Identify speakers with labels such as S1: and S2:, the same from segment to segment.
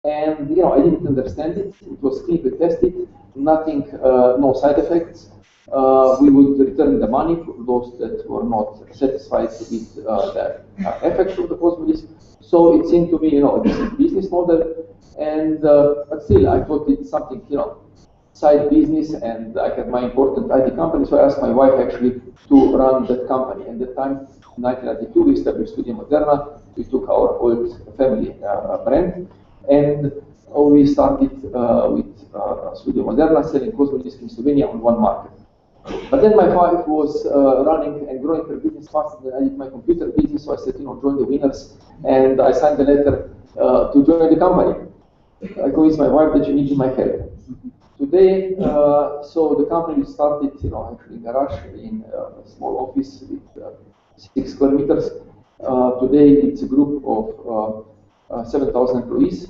S1: And I didn't understand it. It was clinically tested, nothing, no side effects. We would return the money for those that were not satisfied with the effects of the cosmetics. So it seemed to me, a decent business model. And but still, I thought it's something, side business, and I had my important IT company. So I asked my wife actually to run that company. And at the time, in 1992, we established Studio Moderna. We took our old family brand. And we started with Studio Moderna, selling cosmetics in Slovenia on one market. But then my wife was running and growing her business faster than I did my computer business, so I said, join the winners, and I signed the letter to join the company. I convinced my wife that she needed my help. Today, so the company started, actually in garage, in a small office with 6 square meters. Today, it's a group of 7,000 employees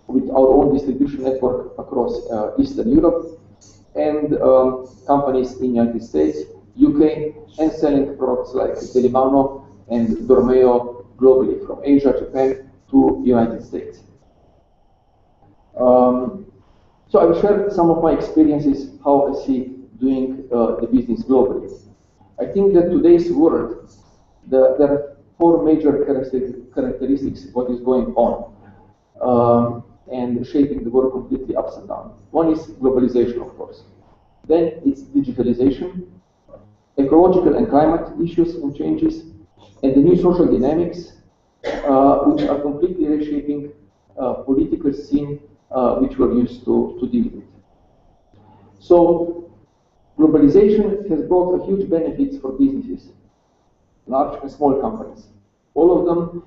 S1: with our own distribution network across Eastern Europe and companies in the United States, UK, and selling products like Telimano and Dormeo globally, from Asia, Japan to the United States. So I will share some of my experiences, how I see doing the business globally. I think that today's world, there are 4 major characteristics of what is going on and shaping the world completely ups and down. One is globalization, of course. Then it's digitalization, ecological and climate issues and changes, and the new social dynamics, which are completely reshaping political scene which we're used to deal with. So globalization has brought a huge benefits for businesses, large and small companies. All of them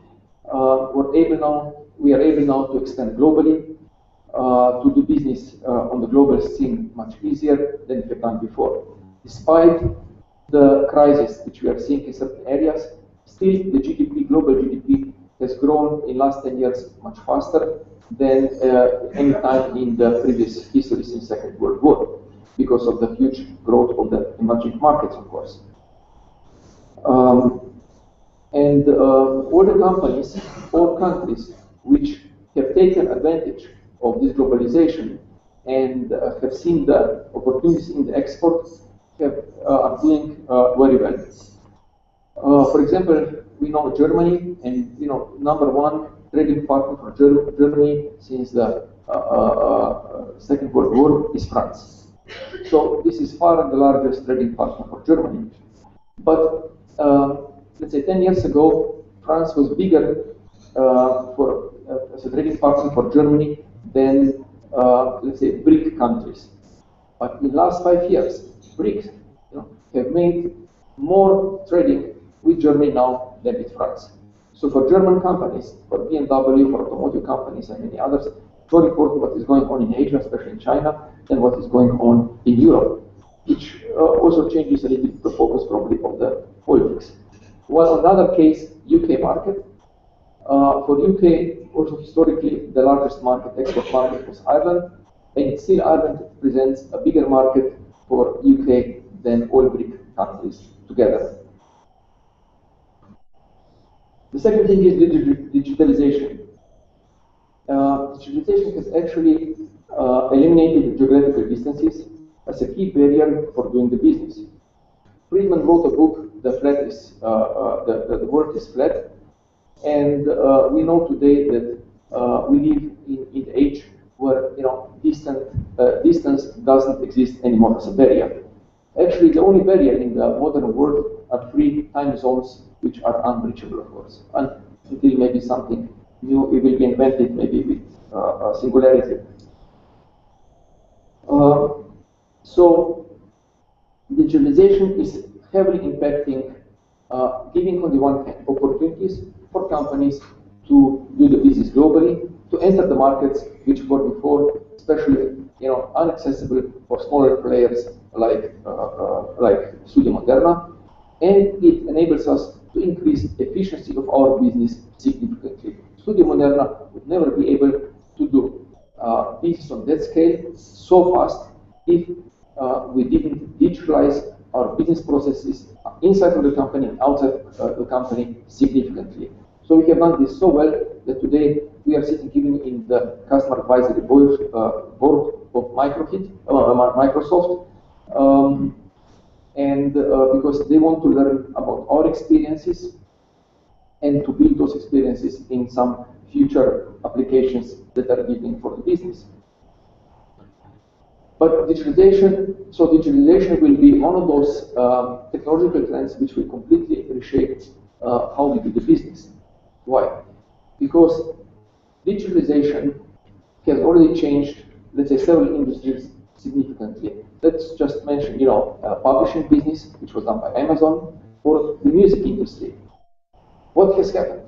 S1: we are able now to expand globally, to do business on the global scene much easier than we have done before. Despite the crisis which we are seeing in certain areas, still the GDP, global GDP, has grown in the last 10 years much faster than any time in the previous history since the Second World War, because of the huge growth of the emerging markets, of course. And all the companies, all countries which have taken advantage of this globalization and have seen the opportunities in the export are doing very well. For example, we know Germany, and #1 trading partner for Germany since the Second World War is France. So this is far the largest trading partner for Germany. But let's say 10 years ago, France was bigger as a trading partner for Germany than, let's say, BRIC countries. But in the last 5 years, BRICS have made more trading with Germany now than with France. So for German companies, for BMW, for automotive companies, and many others, it's very important what is going on in Asia, especially in China, and what is going on in Europe, which also changes a little bit the focus probably of the politics. Well, another case, UK market. For UK, also historically, the largest market, export market, was Ireland, and still Ireland presents a bigger market for UK than all BRIC countries together. The second thing is digitalization. Digitalization has actually eliminated geographical distances as a key barrier for doing the business. Friedman wrote a book, "The World is Flat," and we know today that we live in an age where distance doesn't exist anymore as a barrier. Actually, the only barrier in the modern world are 3 time zones, which are unreachable, of course, until maybe something new will be invented, maybe with singularity. So digitalization is heavily impacting, giving on the one hand opportunities for companies to do the business globally, to enter the markets which were before, especially inaccessible for smaller players like Studio Moderna, and it enables us to increase the efficiency of our business significantly. Studio Moderna would never be able to do business on that scale so fast if we didn't digitalize our business processes inside of the company and outside the company significantly. So we have done this so well that today we are sitting even in the customer advisory board of Microsoft, and because they want to learn about our experiences and to build those experiences in some future applications that are giving for the business. But digitalization, so digitalization will be one of those technological trends which will completely reshape how we do the business. Why? Because digitalization has already changed, let's say, several industries significantly. Let's just mention, publishing business, which was done by Amazon, or the music industry. What has happened?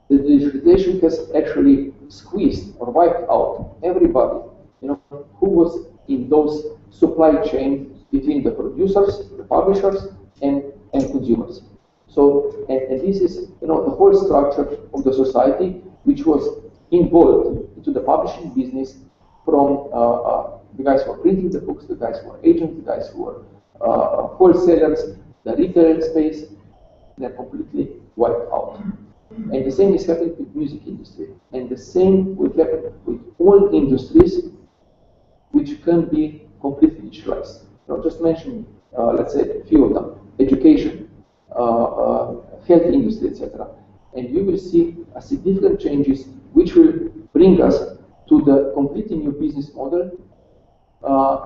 S1: The digitalization has actually squeezed or wiped out everybody, who was in those supply chain between the producers, the publishers, and consumers. So, and this is, the whole structure of the society which was involved into the publishing business, from the guys who are printing the books, the guys who are agents, the guys who are wholesalers, the retail space. They're completely wiped out. And the same is happening with the music industry. And the same will happen with all industries which can be completely digitalized. Just mention, let's say, a few of them: education, health industry, etc. And you will see a significant changes which will bring us to the completely new business model,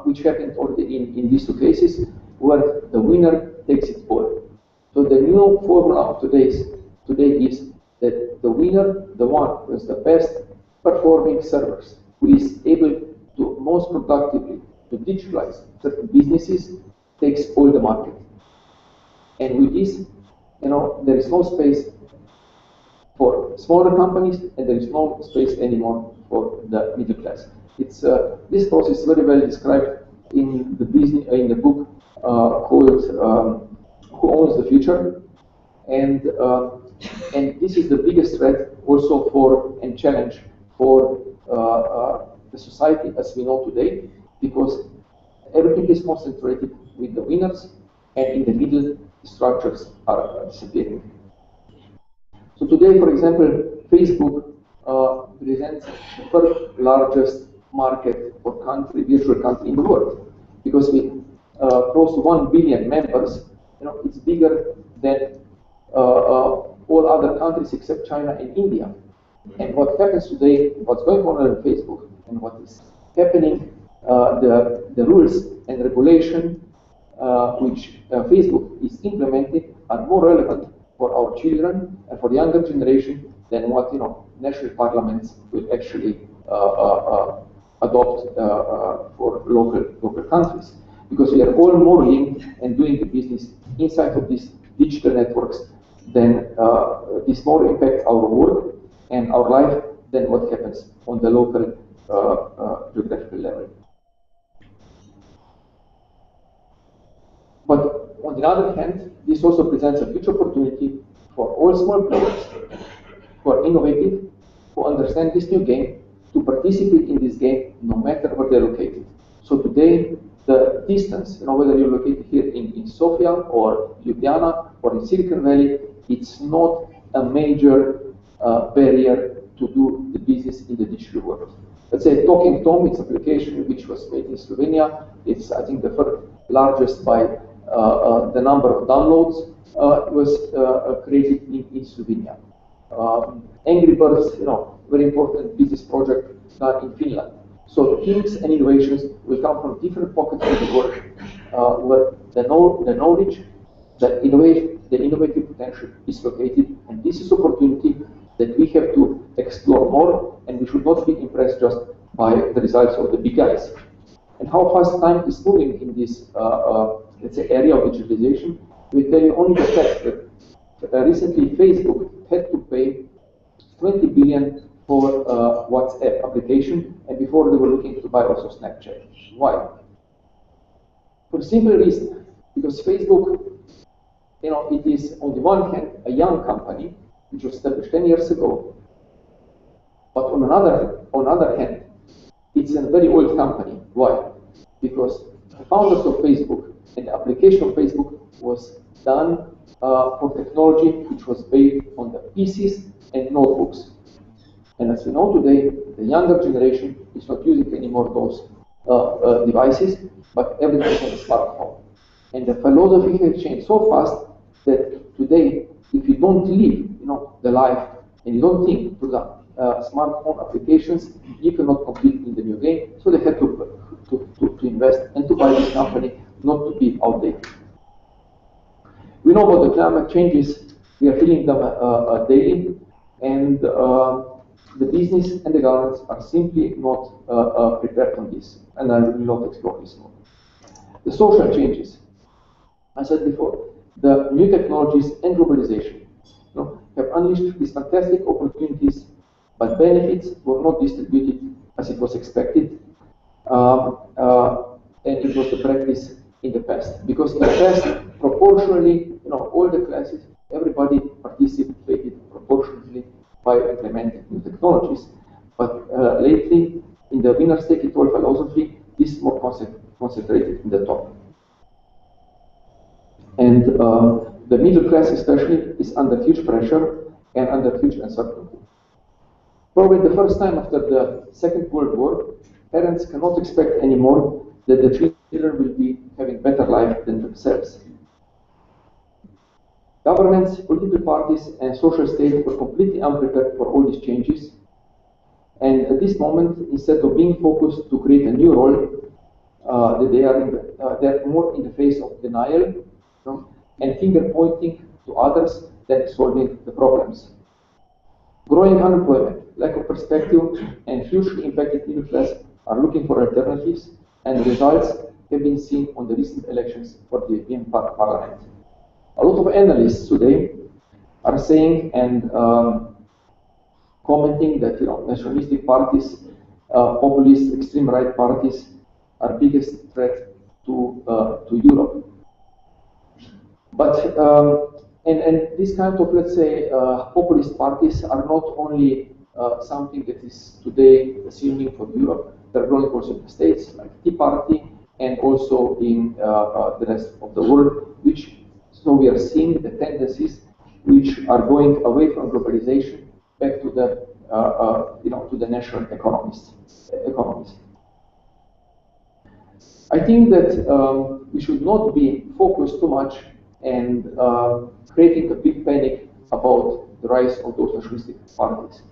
S1: which happened already in these two cases, where the winner takes it all. So the new formula of today is that the winner, the one who has the best performing servers, who is able to most productively to digitalize certain businesses, takes all the market. And with this, there is no space for smaller companies, and there is no space anymore for the middle class. It's this process is very well described in the book called "Who Owns the Future," and this is the biggest threat also for and challenge for the society as we know today, because everything is concentrated with the winners, and in the middle, the structures are disappearing. So today, for example, Facebook presents the third largest market or virtual country in the world, because with close to 1 billion members, it's bigger than all other countries except China and India. And what happens today, what's going on Facebook, and what is happening, the rules and regulation which Facebook is implementing are more relevant for our children and for the younger generation than what national parliaments will actually adopt for local countries, because we are all more linked and doing the business inside of these digital networks than this more impact our work and our life than what happens on the local geographical level. But on the other hand, this also presents a huge opportunity for all small players who are innovative, who understand this new game, to participate in this game no matter where they're located. So today, the distance, whether you're located here in Sofia or Ljubljana or in Silicon Valley, it's not a major barrier to do the business in the digital world. Let's say Talking Tom, it's an application which was made in Slovenia. It's, I think, the third largest by the number of downloads. Was created in Slovenia. Angry Birds, very important business project done in Finland. So things and innovations will come from different pockets of the world, where the knowledge, the innovative potential is located, and this is opportunity that we have to explore more, and we should not be impressed just by the results of the big guys. And how fast time is moving in this, let's say, area of digitalization. We tell you only the fact that recently Facebook had to pay 20 billion for WhatsApp application, and before they were looking to buy also Snapchat. Why? For a simple reason, because Facebook, it is on the one hand a young company which was established 10 years ago, but on another hand, it's a very old company. Why? Because the founders of Facebook and the application of Facebook was done for technology which was based on the PCs and notebooks. And as we know today, the younger generation is not using anymore those devices, but everything is on a smartphone. And the philosophy has changed so fast that today, if you don't live, the life, and you don't think to the smartphone applications, you cannot compete in the new game. So they had to invest and to buy this company, not to be outdated. We know about the climate changes. We are feeling them daily, and the business and the governments are simply not prepared on this, and I will not explore this more. The social changes. I said before, the new technologies and globalization have unleashed these fantastic opportunities, but benefits were not distributed as it was expected, and it was the practice in the past. Because in the past, proportionally, all the classes, everybody participated proportionally by implementing new technologies. But lately, in the winner's take it all philosophy, this is more concentrated in the top. And the middle class especially is under huge pressure and under huge uncertainty. Probably the first time after the Second World War, parents cannot expect anymore that the children will be having better life than themselves. Governments, political parties, and social state were completely unprepared for all these changes. And at this moment, instead of being focused to create a new role, they're more in the phase of denial and finger pointing to others than solving the problems. Growing unemployment, lack of perspective, and hugely impacted middle class are looking for alternatives, and the results have been seen on the recent elections for the European Parliament. A lot of analysts today are saying and commenting that nationalistic parties, populist, extreme right parties are biggest threat to Europe. But and this kind of, let's say, populist parties are not only something that is today a synonym for Europe. They're growing also in the States, like Tea Party, and also in the rest of the world. So we are seeing the tendencies which are going away from globalization back to the to the national economies. I think that we should not be focused too much and creating a big panic about the rise of those nationalistic parties,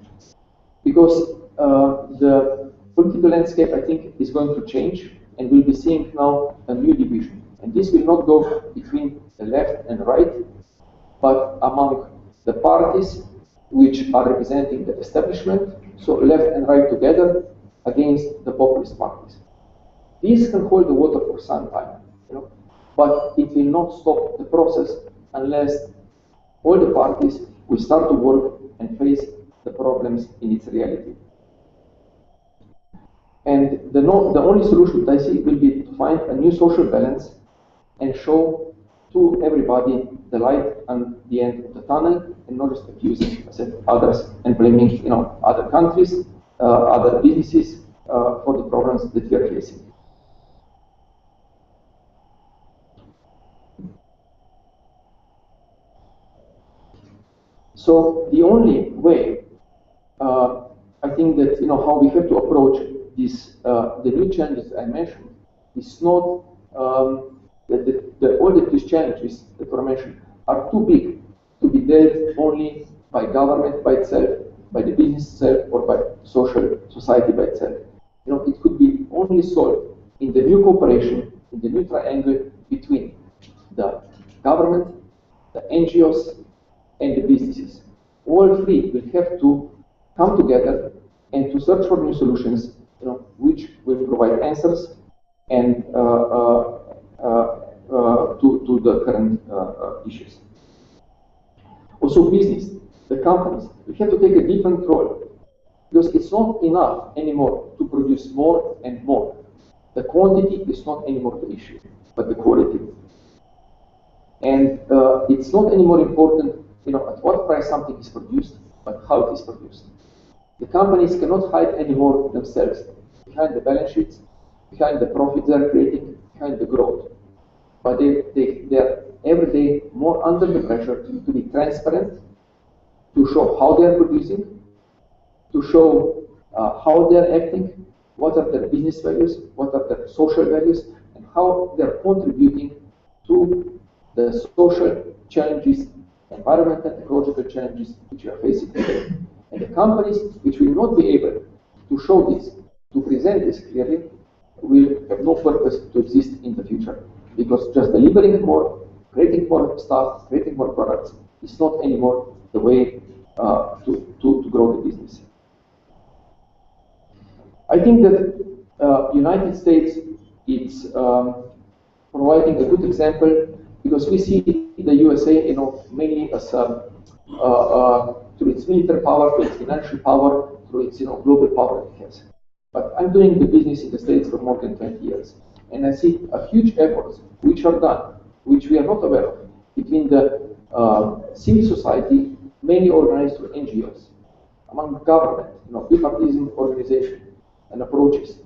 S1: because the political landscape, I think, is going to change, and we'll be seeing now a new division. And this will not go between the left and right, but among the parties which are representing the establishment, so left and right together against the populist parties. These can hold the water for some time, but it will not stop the process unless all the parties will start to work and face the problems in its reality. And the only solution that I see will be to find a new social balance and show to everybody the light at the end of the tunnel, and not just accusing others and blaming other countries, other businesses for the problems that we are facing. So the only way, I think that how we have to approach this, the new challenges I mentioned, is not all these challenges that were mentioned are too big to be dealt only by government by itself, by the business itself, or by society by itself. It could be only solved in the new cooperation, in the new triangle between the government, the NGOs, and the businesses. All three will have to come together and to search for new solutions, which will provide answers and to the current issues. Also, business, the companies, we have to take a different role, because it's not enough anymore to produce more and more. The quantity is not anymore the issue, but the quality. And it's not anymore important at what price something is produced, but how it is produced. The companies cannot hide anymore themselves behind the balance sheets, behind the profits they are creating, behind the growth. But they are every day more under the pressure to be transparent, to show how they are producing, to show how they're acting, what are their business values, what are their social values, and how they're contributing to the social challenges, environmental, ecological challenges which we are facing today. And the companies which will not be able to show this, to present this clearly, will have no purpose to exist in the future. Because just delivering more, creating more stuff, creating more products is not anymore the way to grow the business. I think that United States is providing a good example, because we see the USA, mainly as through its military power, through its financial power, through its global power it has. But I'm doing the business in the States for more than 20 years, and I see a huge efforts which are done, which we are not aware of, between the civil society, mainly organized through NGOs, among the government, bipartisan organization and approaches,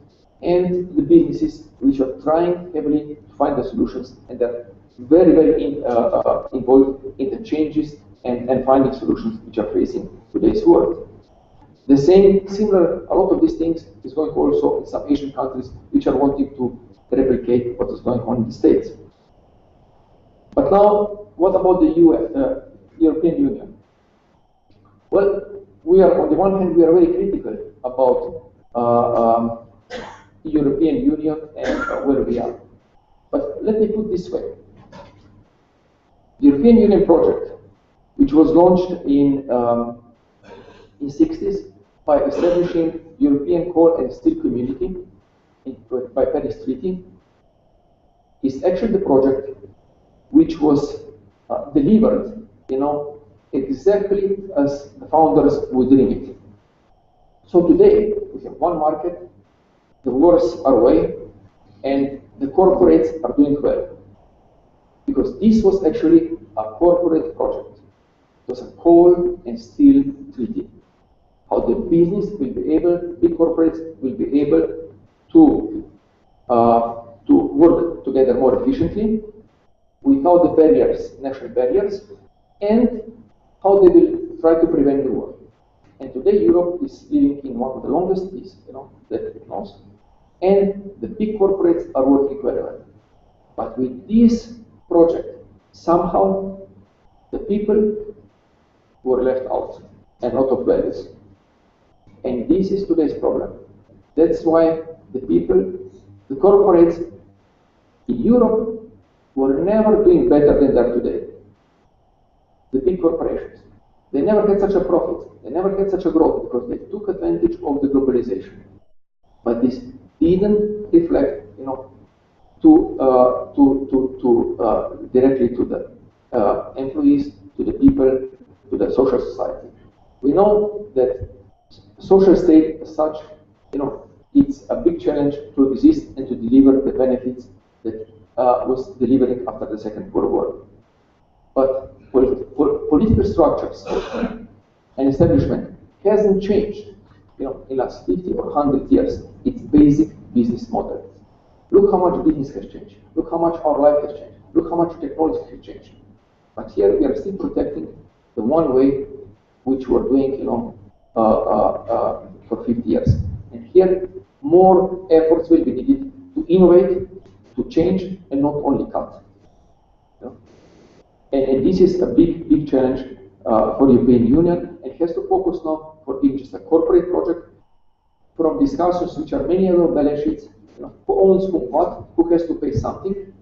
S1: and the businesses which are trying heavily to find the solutions, and they're very, very involved in the changes and finding solutions which are facing today's world. The same, similar, a lot of these things is going also in some Asian countries which are wanting to replicate what is going on in the States. But now, what about the European Union? Well, we are, on the one hand, we are very critical about the European Union and where we are. But let me put it this way. The European Union project, which was launched in 60s by establishing European Coal and Steel Community by Paris Treaty, is actually the project which was delivered, exactly as the founders would dream it. So today we have one market, the wars are away, and the corporates are doing well. Because this was actually a corporate project. It was a coal and steel treaty. How the business will be able, big corporates will be able to work together more efficiently without the barriers, national barriers, and how they will try to prevent the war. And today Europe is living in one of the longest peace, that it knows. And the big corporates are working very well. But with this project, somehow the people were left out and out of values. And this is today's problem. That's why the people, the corporates in Europe were never doing better than they are today. The big corporations. They never had such a profit. They never had such a growth because they took advantage of the globalization. But this didn't reflect, directly to the employees, to the people, to the social society. We know that social state as such, it's a big challenge to exist and to deliver the benefits that was delivering after the Second World War. But political structures and establishment hasn't changed, in the last 50 or 100 years. It's basic business model. Look how much business has changed. Look how much our life has changed. Look how much technology has changed. But here we are still protecting the one way which we're doing, for 50 years. And here, more efforts will be needed to innovate, to change, and not only cut. And this is a big, big challenge for the European Union. It has to focus now for being just a corporate project, from discussions which are many other balance sheets, who owns whom what, who has to pay something,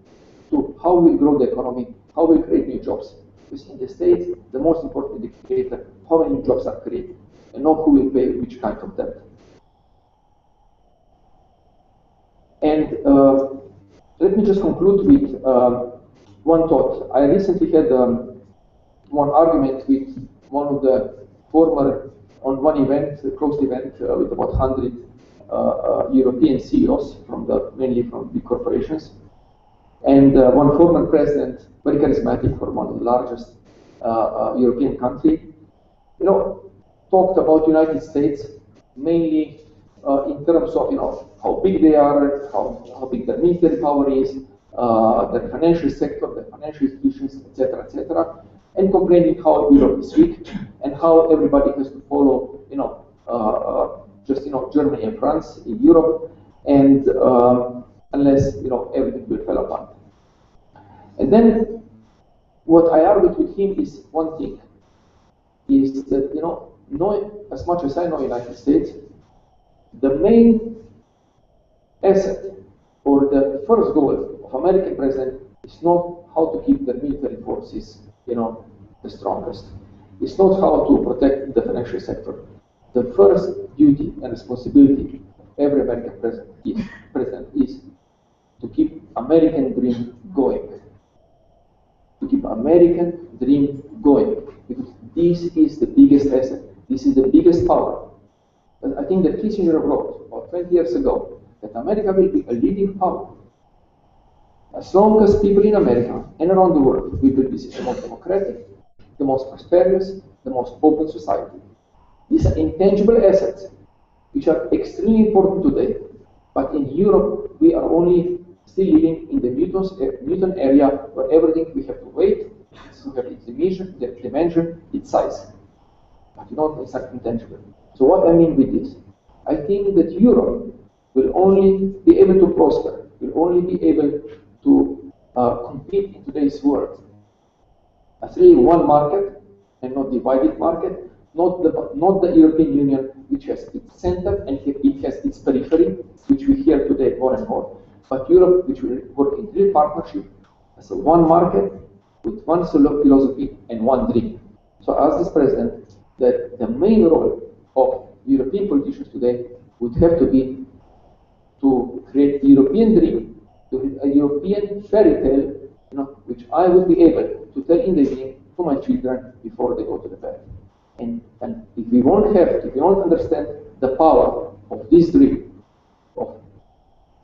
S1: to how we grow the economy, how we create new jobs. Because in the States, the most important indicator, how many jobs are created, and not who will pay which kind of debt. And let me just conclude with one thought. I recently had one argument with one of the former, on one event, a closed event with about 100 European CEOs, mainly from big corporations, and one former president, very charismatic for one of the largest European country, talked about United States mainly in terms of how big they are, how big their military power is, their financial sector, their financial institutions, etc., and complaining how Europe is weak and how everybody has to follow, just Germany and France in Europe, and unless everything will fall apart. And then what I argued with him is one thing, is that as much as I know United States, the main asset or the first goal of American president is not how to keep the military forces the strongest. It's not how to protect the financial sector. The first duty and responsibility of every American president is to keep American dream going. To keep American dream going. Because this is the biggest asset. This is the biggest power. But I think that Kissinger wrote about 20 years ago that America will be a leading power as long as people in America and around the world will be the most democratic, the most prosperous, the most open society. These are intangible assets which are extremely important today. But in Europe, we are only still living in the Newton area where everything we have to wait, we have its dimension, its size. But it's not intangible. So what I mean with this? I think that Europe will only be able to prosper, will only be able to compete in today's world as really one market and not divided market, not the European Union, which has its center and it has its periphery, which we hear today more and more, but Europe, which will work in real partnership as a one market with one philosophy and one dream. So I ask this president that the main role of European politicians today would have to be to create the European dream, a European fairy tale, which I would be able to tell in the evening to my children before they go to the bed. And if we won't understand the power of this dream, of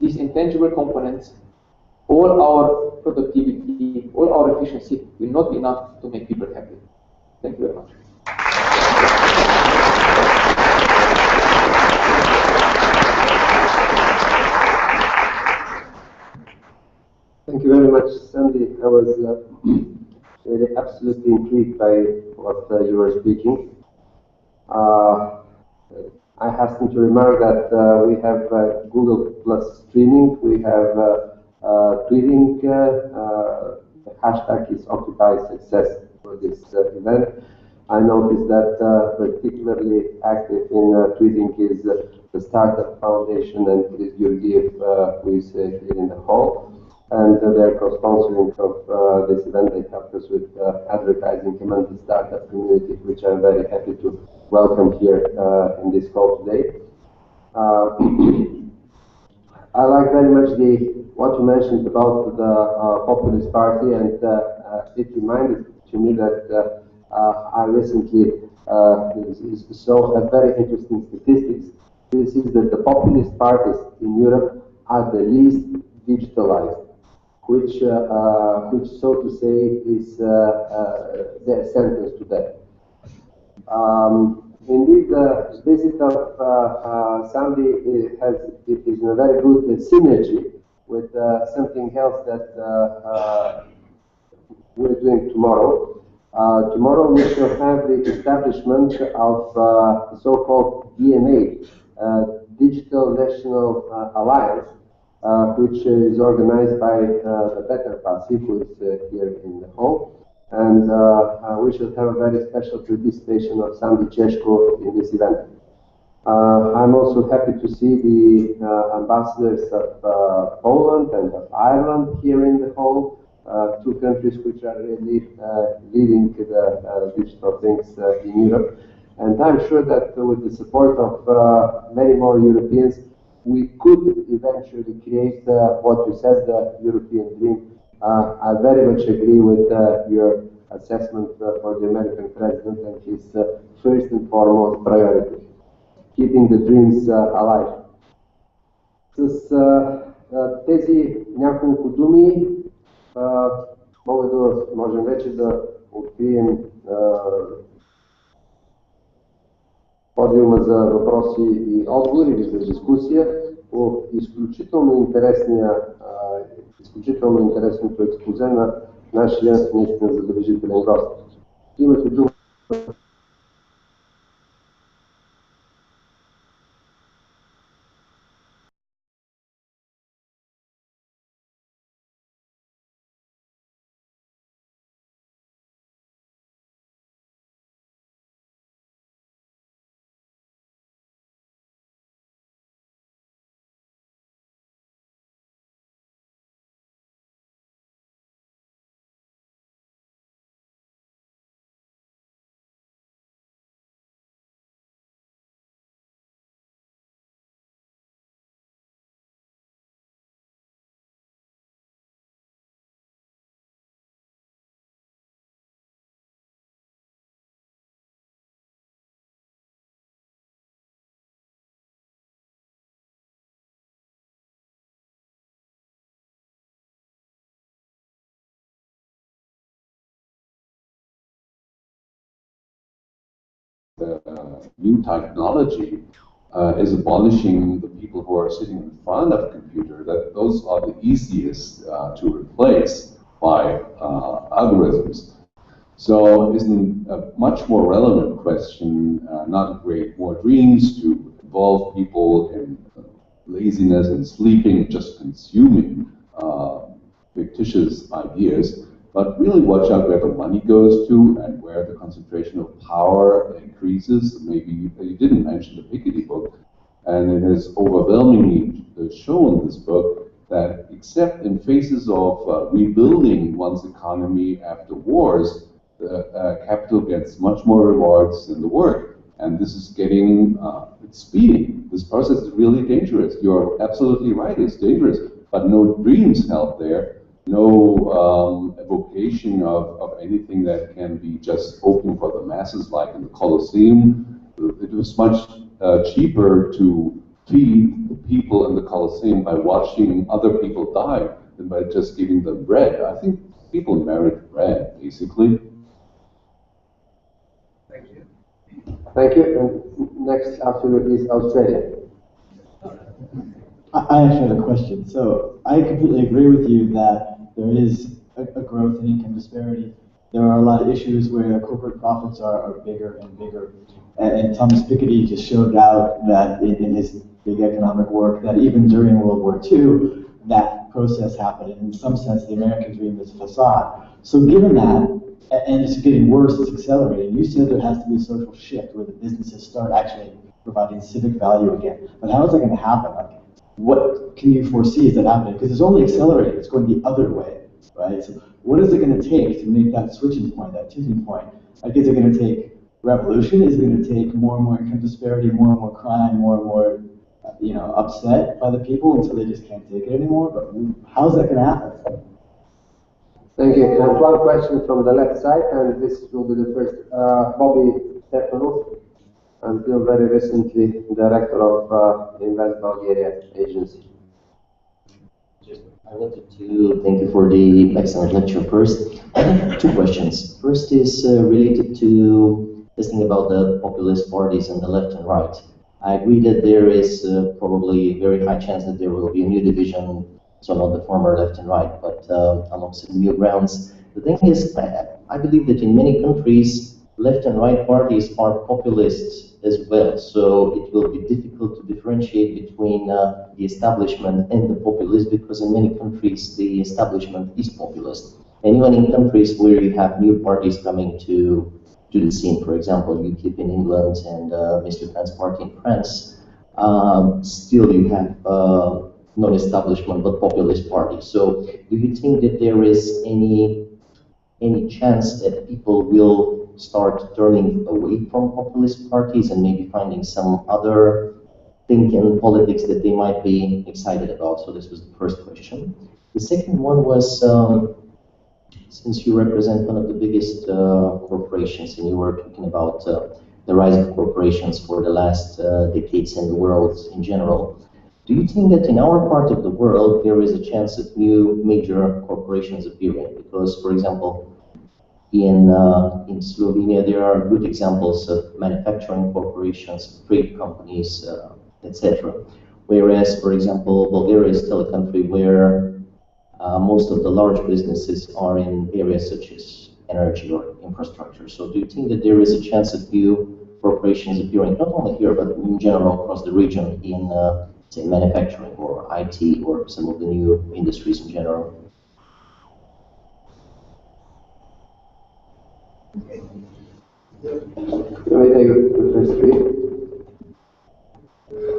S1: these intangible components, all our productivity, all our efficiency will not be enough to make people happy. Thank you very much.
S2: Thank you very much, Sandi. I was really absolutely intrigued by what you were speaking. I hasten to remark that we have Google Plus streaming, we have tweeting. The hashtag is Occupy Success for this event. I noticed that particularly active in tweeting is the Startup Foundation and Chris Georgiev, who is here in the hall. And their co-sponsoring of this event, they helped us with advertising among the startup community, which I'm very happy to welcome here in this call today. I like very much what you mentioned about the Populist Party, and it reminded to me that I recently saw a very interesting statistics. This is that the populist parties in Europe are the least digitalized, which so to say is their sentence to that. Indeed, the visit of Sandi is in a very good synergy with something else that we're doing tomorrow. Tomorrow we shall have the establishment of the so-called DNA, Digital National Alliance, which is organized by the Better Party, who is here in the hall. And we shall have a very special participation of Sandi Cesko in this event. I'm also happy to see the ambassadors of Poland and of Ireland here in the hall, two countries which are really leading the digital things in Europe. And I'm sure that with the support of many more Europeans, we could eventually create what you said, the European dream. I very much agree with your assessment for the American president and his first and foremost priority, keeping the dreams alive. С тези няколко думи можем вече да открием подиума за въпроси и отговори или за дискусия по изключително интересното експозе на нашия наистина забележителен гост. Имате дума.
S3: new technology is abolishing the people who are sitting in front of a computer, that those are the easiest to replace by algorithms. So isn't a much more relevant question not to create more dreams, to involve people in laziness and sleeping, just consuming fictitious ideas, but really watch out where the money goes to and where the concentration of power increases. Maybe you didn't mention the Piketty book, and it has overwhelmingly shown in this book that except in phases of rebuilding one's economy after wars, the capital gets much more rewards than the work. And this is getting, it's speeding. This process is really dangerous. You're absolutely right, it's dangerous. But no dreams help there. No evocation of anything that can be just open for the masses, like in the Colosseum. It was much cheaper to feed the people in the Colosseum by watching other people die than by just giving them bread. I think people merit bread, basically.
S2: Thank you. Thank you. And next after is Australia.
S4: I actually have a question. So I completely agree with you that there is a growth in income disparity. There are a lot of issues where corporate profits are bigger and bigger. And Thomas Piketty just showed out that in his big economic work that even during World War II, that process happened. And in some sense, the American dream is a facade. So given that, and it's getting worse, it's accelerating, you said there has to be a social shift where the businesses start actually providing civic value again. But how is that going to happen? Like, what can you foresee is that happening? Because it's only accelerating, it's going the other way, right? So what is it going to take to make that switching point, that tipping point? Like, is it going to take revolution? Is it going to take more and more income disparity, more and more crime, more and more, upset by the people until they just can't take it anymore? But how is that going to happen?
S2: Thank you. And one question from the left side, and this will be the first. Bobby Stefanov, until very recently director of Invest Bulgaria agency.
S5: I wanted to thank you for the excellent lecture first. I have two questions. First is related to this thing about the populist parties on the left and right. I agree that there is probably a very high chance that there will be a new division, so not the former left and right, but along some new grounds. The thing is, I believe that in many countries, left and right parties are populists as well, so it will be difficult to differentiate between the establishment and the populist, because in many countries the establishment is populist. And even in countries where you have new parties coming to the scene, for example, UKIP in England and Mr. Pence's party in France, still you have non-establishment but populist parties. So do you think that there is any chance that people will start turning away from populist parties and maybe finding some other thing in politics that they might be excited about? So this was the first question. The second one was, since you represent one of the biggest corporations and you were talking about the rise of corporations for the last decades in the world in general, do you think that in our part of the world there is a chance of new major corporations appearing? Because, for example, in Slovenia, there are good examples of manufacturing corporations, trade companies, etc. Whereas, for example, Bulgaria is still a country where most of the large businesses are in areas such as energy or infrastructure. So do you think that there is a chance of new corporations appearing, not only here, but in general across the region in, say, manufacturing or IT or some of the new industries in general?
S2: Can I take the first three?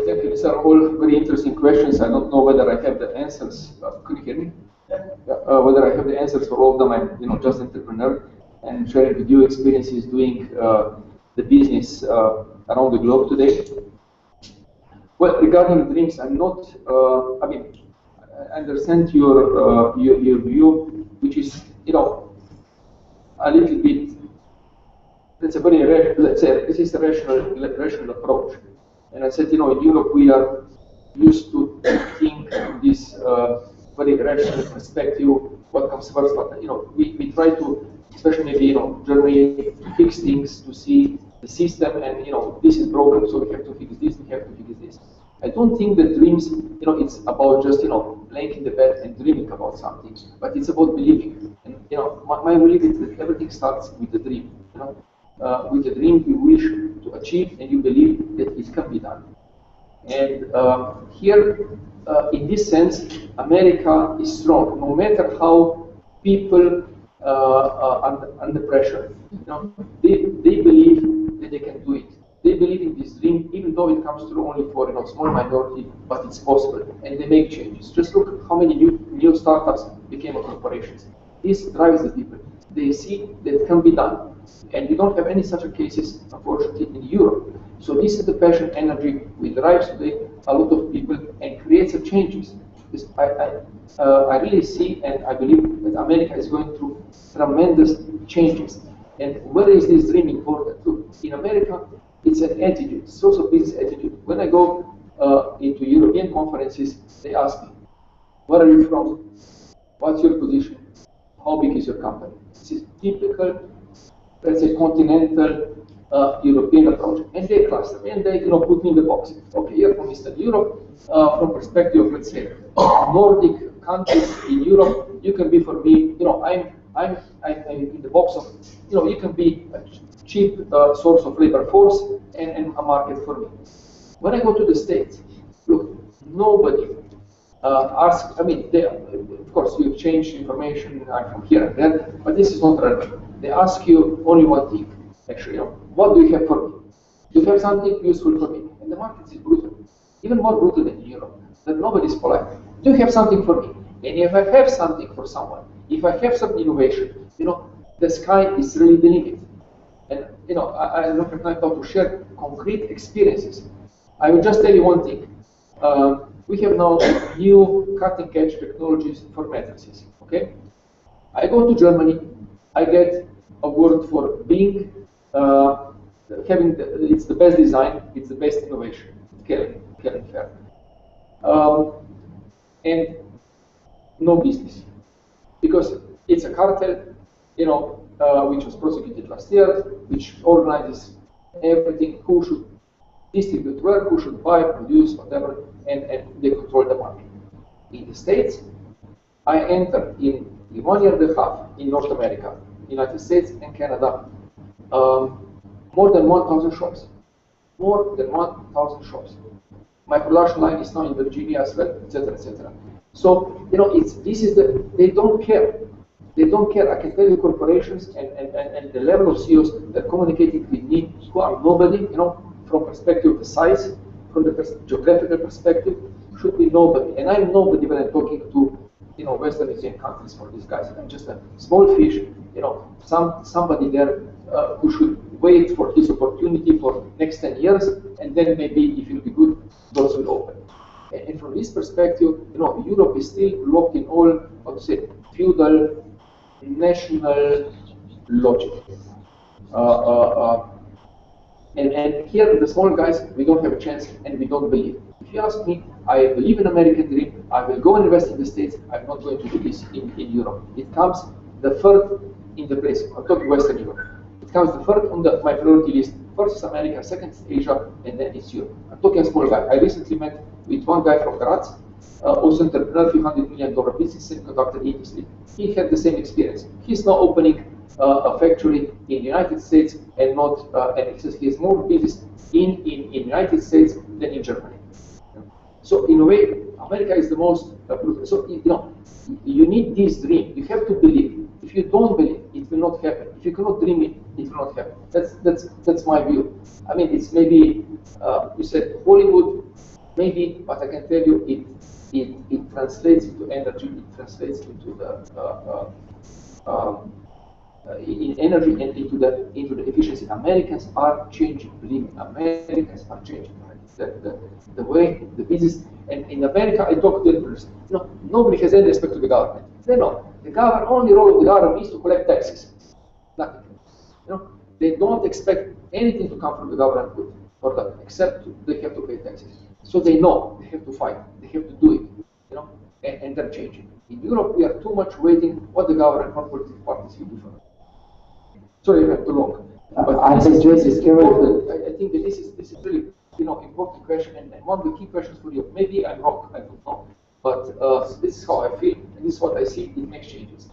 S1: Thank you. These are all very interesting questions. I don't know whether I have the answers. Can you hear me? Whether I have the answers for all of them. I'm just an entrepreneur and sharing with you experiences doing the business around the globe today. Well, regarding dreams, I'm not. I understand your view, which is a little bit. It's a very, let's say, this is a rational approach. And I said, in Europe we are used to think this very rational perspective, what comes first. But we try to, especially maybe Germany, fix things to see the system, and this is broken, so we have to fix this, we have to fix this. I don't think that dreams, it's about just laying in the bed and dreaming about something, but it's about believing. And my belief is that everything starts with the dream. With the dream you wish to achieve, and you believe that it can be done. And here, in this sense, America is strong, no matter how people under pressure. They believe that they can do it. They believe in this dream, even though it comes through only for a small minority, but it's possible, and they make changes. Just look at how many new startups became corporations. This drives the people. They see that it can be done, and we don't have any such cases, unfortunately, in Europe. So this is the passion, energy, which drives today a lot of people and creates the changes. I really see and I believe that America is going through tremendous changes. And where is this dream important? Look, in America, it's an attitude, it's also a business attitude. When I go into European conferences, they ask me, where are you from? What's your position? How big is your company? This is typical, let's say, continental European approach. And they cluster me and they put me in the box. Okay, you're from Eastern Europe. From perspective of, let's say, Nordic countries in Europe, you can be for me, I'm in the box of, you can be a cheap source of labor force and a market for me. When I go to the States, look, nobody asks, of course, you exchange information, I'm from here and there, but this is not relevant. They ask you only one thing, actually, what do you have for me? Do you have something useful for me? And the market is brutal, even more brutal than in Europe, that nobody is polite. Do you have something for me? And if I have something for someone, if I have some innovation, the sky is really the limit. And I don't have time to share concrete experiences. I will just tell you one thing. We have now new cutting-edge technologies for matrices. Okay, I go to Germany, I get award for being it's the best design, it's the best innovation. Caring fair. And no business, because it's a cartel, which was prosecuted last year, which organizes everything, who should distribute work, who should buy, produce, whatever, and they control the market. In the States, I entered in 1 year and a half in North America, United States and Canada, more than 1,000 shops. More than 1,000 shops. My production line is now in Virginia as well, etc., etc. So, they don't care. They don't care. I can tell you corporations and the level of CEOs that communicating with me who are nobody, from perspective of the size, from the geographical perspective, should be nobody. And I'm nobody when I'm talking to, Western European countries for these guys. I'm just a small fish, somebody there who should wait for his opportunity for next 10 years, and then maybe if it will be good, doors will open. And from this perspective, Europe is still locked in all, how to say, feudal, national logic. And here, the small guys, we don't have a chance, and we don't believe. If you ask me, I believe in American dream, I will go and invest in the States, I'm not going to do this in Europe. It comes the third in the place. I'm talking Western Europe. It comes the third on my priority list. First is America, second is Asia, and then it's Europe. I'm talking a small guy. I recently met with one guy from Graz, also entrepreneur, $300 million business, semiconductor industry. He had the same experience. He's now opening a factory in the United States and not, and he says he has more business in United States than in Germany. So in a way, America is the most, so you need this dream. You have to believe. If you don't believe, it will not happen. If you cannot dream it, it will not happen. That's my view. It's maybe, you said Hollywood, maybe, but I can tell you it translates into energy, it translates into the in energy and into the efficiency. Americans are changing, believe me, Americans are changing. The way the business, and in America I talk to them, nobody has any respect to the government. They know the government, only role of the government is to collect taxes. Nothing. They don't expect anything to come from the government good for them, except they have to pay taxes. So they know they have to fight, they have to do it, and they're changing. In Europe, we are too much waiting what the government or political parties will do for us. Sorry, I went too long. But
S2: I think just discovered
S1: I think that this is really important question and one of the key questions for you. Maybe I'm wrong, I don't know, but this is how I feel and this is what I see. It makes changes.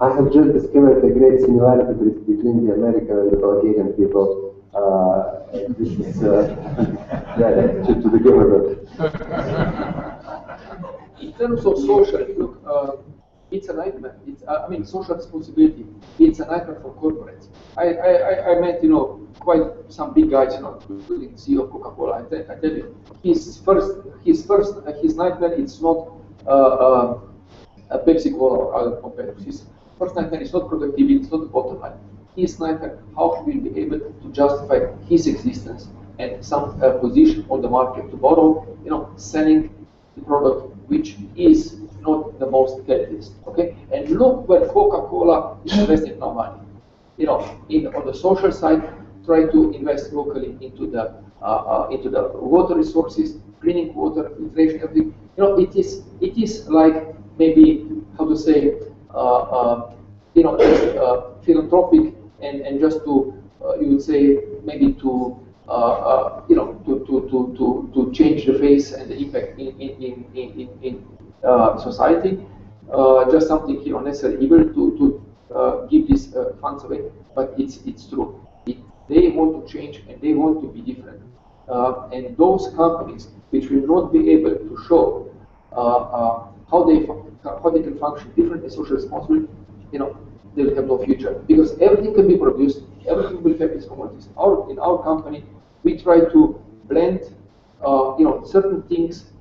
S2: I have just discovered a great similarity between the American and the Bulgarian people. This is yeah, to the government.
S1: In terms of social, look, it's a nightmare. It's, I mean, social responsibility. It's a nightmare for corporates. I met, quite some big guys, including CEO of Coca-Cola. I tell you, his nightmare. It's not a Pepsi Cola or other competitors. His first nightmare is not productivity. It's not the bottom line. His nightmare, how he will be able to justify his existence and some position on the market tomorrow. Selling the product which is not the most healthiest, okay? And look where Coca-Cola is investing now money. On the social side, try to invest locally into the water resources, cleaning water, filtration, everything. It is like maybe how to say, philanthropic and just to you would say maybe to to change the face and the impact in society. Just something necessary evil to give these funds away, but it's true. They want to change and they want to be different. And those companies which will not be able to show how they can function differently, social responsibility, they will have no future because everything can be produced, everything will have its commodities. In our company, we try to blend, certain things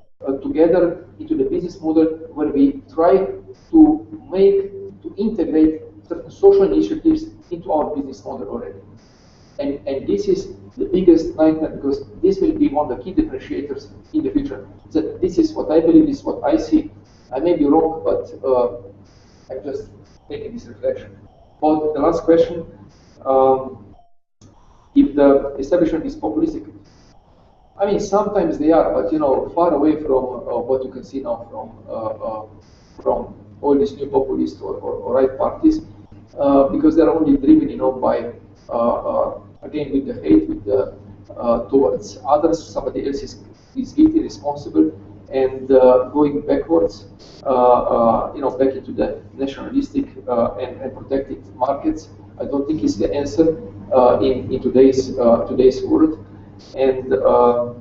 S1: together into the business model where we try to integrate certain social initiatives into our business model already. And this is the biggest nightmare because this will be one of the key differentiators in the future. So this is what I believe, this is what I see. I may be wrong, but I'm just taking this reflection. For the last question, if the establishment is populistic, I mean, sometimes they are, but far away from what you can see now from all these new populist or right parties, because they're only driven, by again with the hate, with the towards others. Somebody else is guilty, responsible, and going backwards, back into the nationalistic and protected markets. I don't think is the answer in today's world. And the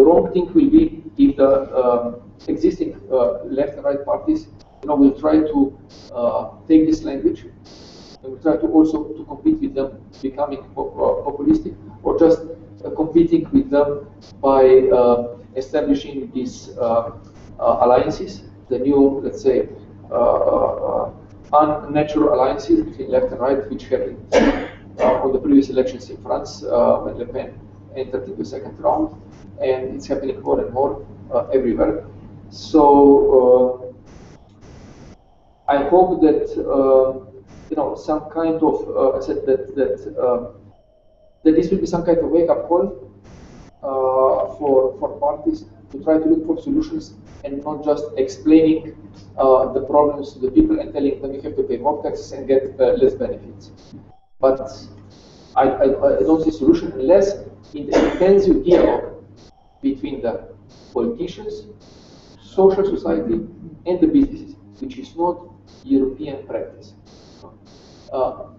S1: wrong thing will be if the existing left and right parties, will try to take this language and will try to also to compete with them, becoming populistic, or just competing with them by establishing these alliances, the new, let's say, unnatural alliances between left and right, which happened on the previous elections in France when Le Pen entered into the second round, and it's happening more and more everywhere. So I hope that some kind of I said that this will be some kind of wake-up call for parties to try to look for solutions and not just explaining the problems to the people and telling them you have to pay more taxes and get less benefits. But I don't see solution unless in the intensive dialogue between the politicians, social society, and the businesses, which is not European practice.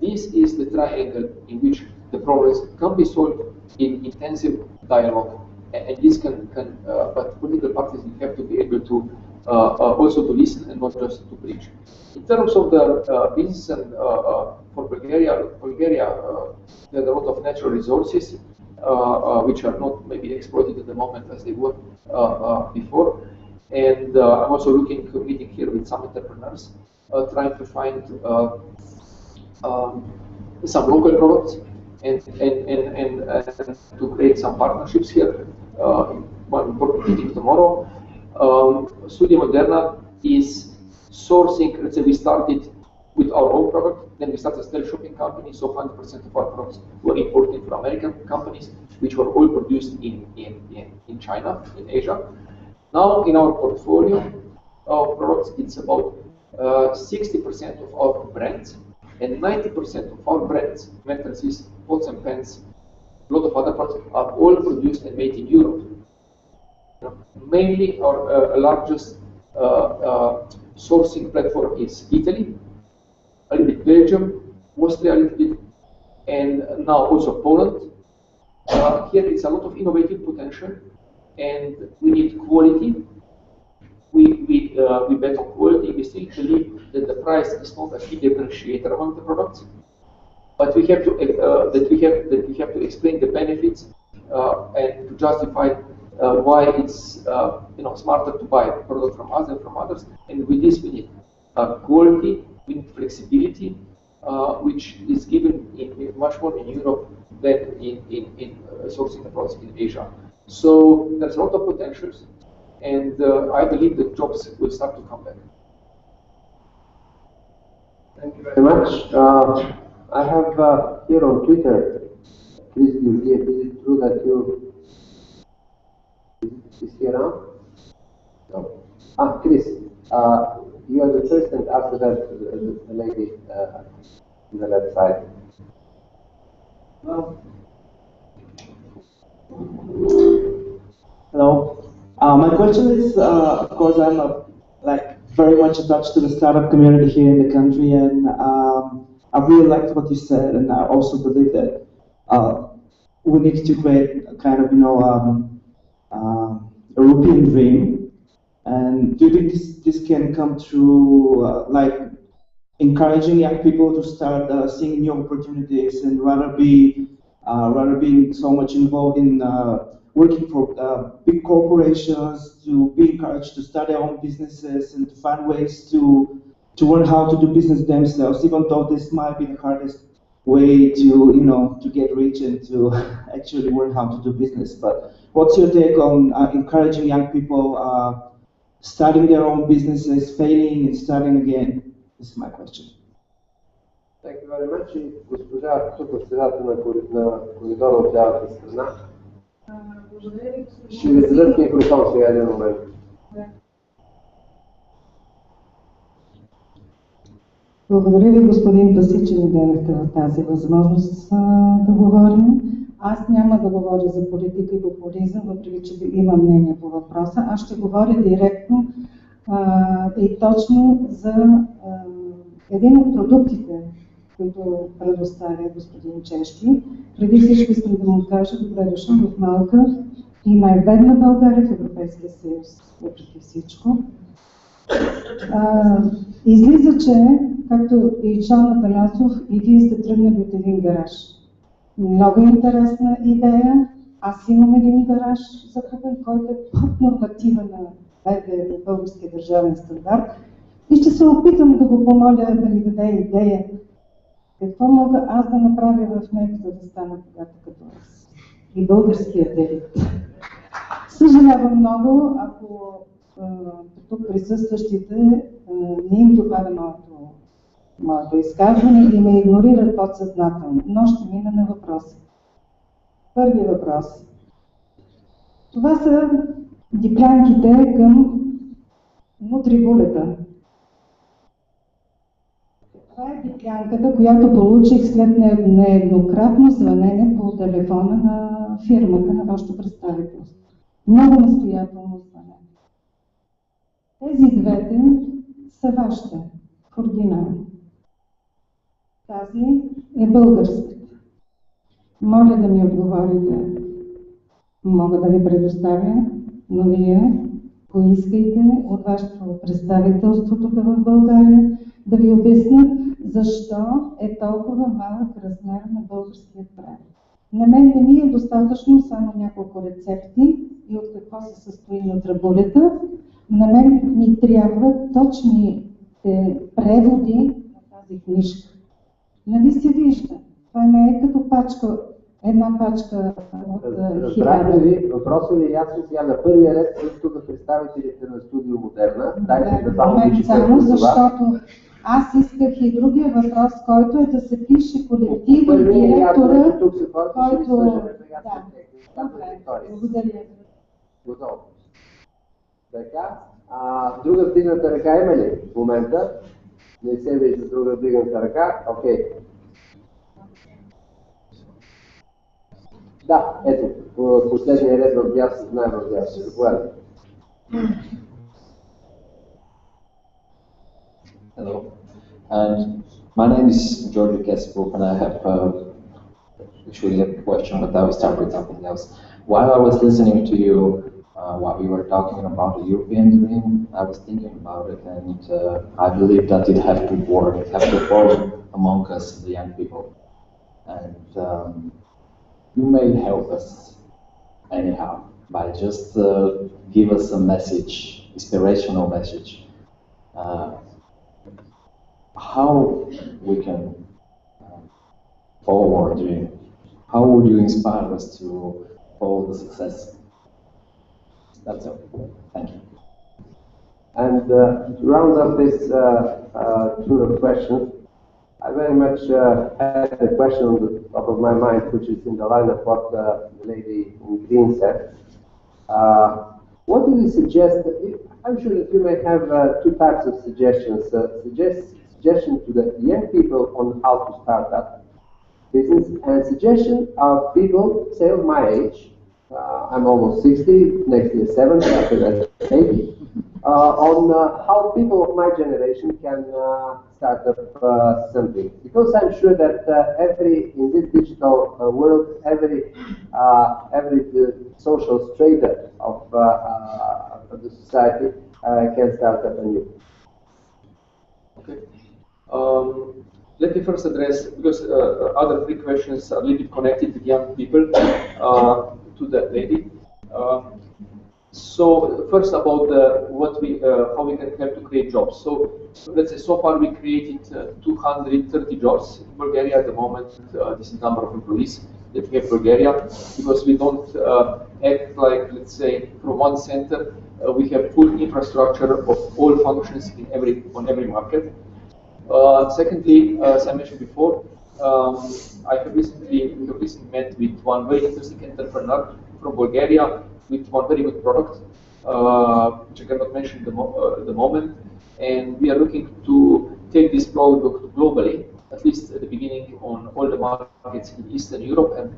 S1: This is the triangle in which the problems can be solved in intensive dialogue, and this can but political parties have to be able to also to listen and not just to preach. In terms of the business and for Bulgaria there are a lot of natural resources which are not maybe exploited at the moment as they were before. And I'm also meeting here with some entrepreneurs, trying to find some local products and to create some partnerships here. One important meeting tomorrow. Studio Moderna is sourcing, let's say we started with our own product, then we started a stealth shopping company, so 100% of our products were imported from American companies, which were all produced in China, in Asia. Now in our portfolio of products, it's about 60% of our brands And 90% of our brands, mattresses, pots and pans, a lot of other products, are all produced and made in Europe. Mainly our largest sourcing platform is Italy, a little bit Belgium, Austria a little bit, and now also Poland. Here it's a lot of innovative potential, and we need quality. We bet on quality. We still believe that the price is not a key differentiator among the products, but we have to explain the benefits and to justify why it's smarter to buy a product from us than from others. And with this, we need quality, we need flexibility, which is given much more in Europe than in sourcing the products in Asia. So there's a lot of potentials, and I believe that jobs will start to come back.
S2: Thank you very much. I have here on Twitter, Chris Juliet, is it true that you is here now? No. Chris, you are the first, and after that, the lady on the left side.
S6: Hello. My question is, of course, I'm very much attached to the startup community here in the country, and I really liked what you said, and I also believe that we need to create a kind of, European dream. And do you think this can come through, encouraging young people to start seeing new opportunities and rather being so much involved in working for big corporations, to be encouraged to start their own businesses and to find ways to learn how to do business themselves, even though this might be the hardest way to get rich and to actually learn how to do business. But what's your take on encouraging young people starting their own businesses, failing and starting again? This is my question.
S2: Thank you very much. Госпожа тук в средата на коридора от лявата страна. Ще ви дадат микрофон сега един момент.
S7: Благодаря ви, господин Паси, че ми дадохте в тази възможност да говорим. Аз няма да говоря за политика и популизъм, въпреки че имам мнение по въпроса. Аз ще говоря директно и точно за един от продуктите, които предоставя господин Чешки. Преди всичко искам да му кажа, добре дошъл в малка и най-бедна България в Европейския съюз, въпреки всичко. Излиза, че, както и Чон Атанасов, и вие сте тръгнали от един гараж. Много интересна идея. Аз имам един гараж закупен, който е под норматива на българския държавен стандарт. И ще се опитам да го помоля да ми даде идея. Какво мога аз да направя в него, за да стана богата като аз? И българският елит. Съжалявам много, ако тук присъстващите не им допада моето изказване и ме игнорират подсъзнателно. Но ще мина на въпроса. Първи въпрос. Това са диплянките към нутрибулета. Това е диплянката, която получих след нееднократно звънене по телефона на фирмата, на вашето представителство. Много настоятелно звънене. Тези двете са вашите, в оригинал. Тази е българската. Моля да ми отговорите. Мога да ви предоставя, но вие поискайте от вашето представителство тук в България да ви обясня защо е толкова малък размер на българския превод. На мен не ми е достатъчно само няколко рецепти и от какво се състои нутрибулета. На мен ми трябват точните преводи на тази книжка. Нали се вижда? Това не е като пачка, една пачка от 1000.
S2: Въпросът ви е ясно сега на първия ред, които тук представителите на Студио Модерна. Дайте да само ви
S7: само защото аз исках и другия въпрос, който е да се пише колектив и директора, който... Благодаря.
S2: Готово. Така, друга вдигната ръка има ли в момента? Не се вижда друга вдигната ръка. Окей. Да, ето, последния ред в дясно, най-вдясно. Заповядайте.
S8: Hello, and my name is Sandi Cesko, and I have actually a question, but I will start with something else. While I was listening to you, while we were talking about the European dream, I was thinking about it, and I believe that it has to work, it has to form among us, the young people. And you may help us anyhow by just give us a message, inspirational message. How we can follow our dream? How would you inspire us to follow the success? That's all. Thank you.
S2: And to round up this tour of questions, I very much had a question on the top of my mind, which is in the line of what the lady in green said. What do you suggest? I'm sure that you may have two types of suggestions. Suggestion to the young people on how to start up business, and suggestion of people, say of my age, I'm almost 60, next year 70, after that 80, on how people of my generation can start up something. Because I'm sure that in this digital world, every social strata of the society can start up anew.
S1: Okay. Let me first address, because other three questions are a little bit connected with young people, to that lady. So first about how we can help to create jobs. So let's say so far we created 230 jobs in Bulgaria at the moment. This is the number of employees that we have in Bulgaria, because we don't act like, let's say, from one center. We have full infrastructure of all functions on every market. Secondly, as I mentioned before, we have recently met with one very interesting entrepreneur from Bulgaria with one very good product, which I cannot mention at the moment. And we are looking to take this product globally, at least at the beginning on all the markets in Eastern Europe, and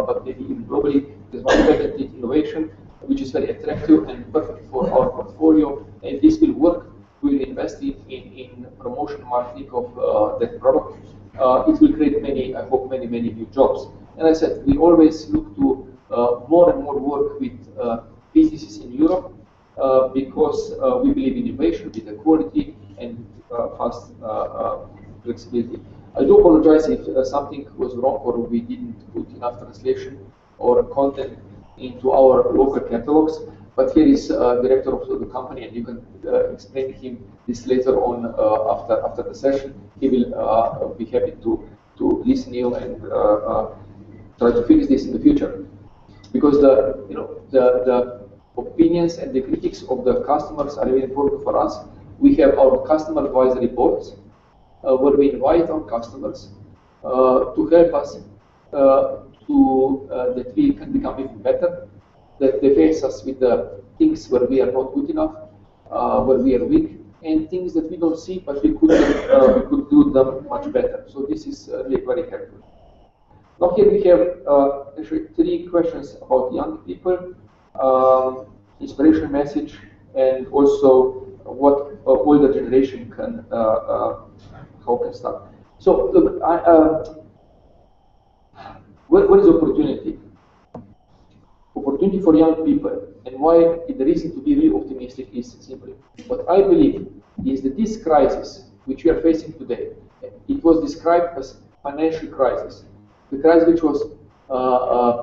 S1: but maybe even globally. There's one patented innovation which is very attractive and perfect for our portfolio, and this will work. We will invest in promotion marketing of that product. It will create I hope, many new jobs. And I said, we always look to more and more work with businesses in Europe, because we believe in innovation, with the quality and fast flexibility. I do apologize if something was wrong or we didn't put enough translation or content into our local catalogs. But here is director of the company, and you can explain to him this later on after the session. He will be happy to listen to you and try to fix this in the future, because the opinions and the critics of the customers are really important for us. We have our customer advisory boards where we invite our customers to help us that we can become even better. That they face us with the things where we are not good enough, where we are weak, and things that we don't see, but we could do them much better. So this is really very helpful. Now here we have actually three questions about young people, inspiration message, and also what older generation how can start. So look, what is opportunity? Opportunity for young people, and why the reason to be really optimistic is simply what I believe is that this crisis which we are facing today, it was described as financial crisis, the crisis which was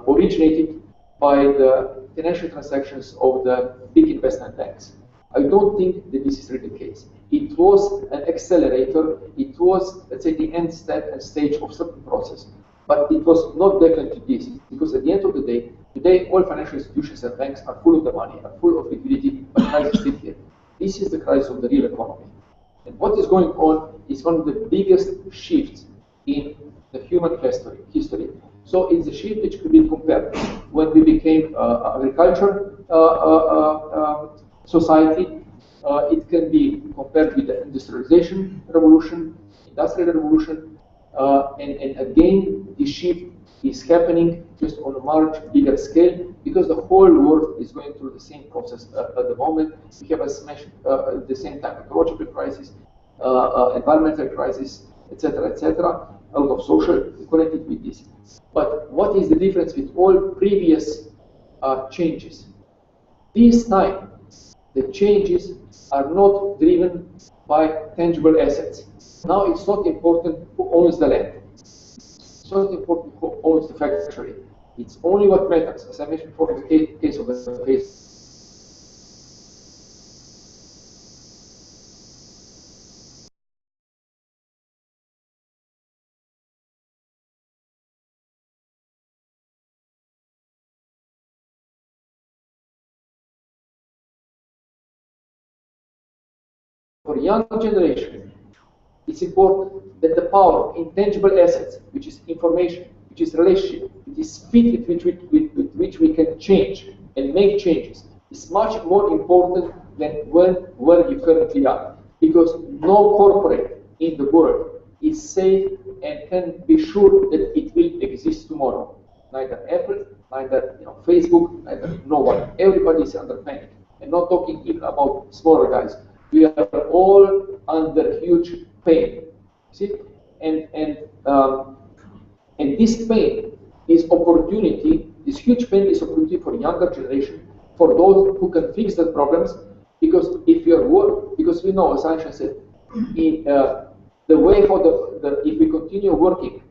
S1: originated by the financial transactions of the big investment banks. I don't think that this is really the case. It was an accelerator. It was, let's say, the end step and stage of certain process. But it was not definitely this, because at the end of the day, today all financial institutions and banks are full of the money, are full of liquidity, but the crisis is still here. This is the crisis of the real economy. And what is going on is one of the biggest shifts in the human history. So it's a shift which could be compared when we became agriculture society, It can be compared with the industrialization revolution, industrial revolution, and again, the shift is happening just on a much bigger scale because the whole world is going through the same process at the moment. We have, as mentioned, at the same time, ecological crisis, environmental crisis, etc., etc., a lot of social connected with this. But what is the difference with all previous changes? This time, the changes are not driven by tangible assets. Now it's not important who owns the land. It's not important who owns the factory. It's only what matters, as I mentioned before, in the case of the Facebook. For young generation, it's important that the power of intangible assets, which is information, which is relationship, which is speed with which we can change and make changes, is much more important than where you currently are. Because no corporate in the world is safe and can be sure that it will exist tomorrow. Neither Apple, neither Facebook, neither no one. Everybody is under panic. And not talking even about smaller guys. We are all under huge pain. See, and this pain is opportunity. This huge pain is opportunity for younger generation, for those who can fix the problems. Because if you are because we know, as Aisha said, the way for if we continue working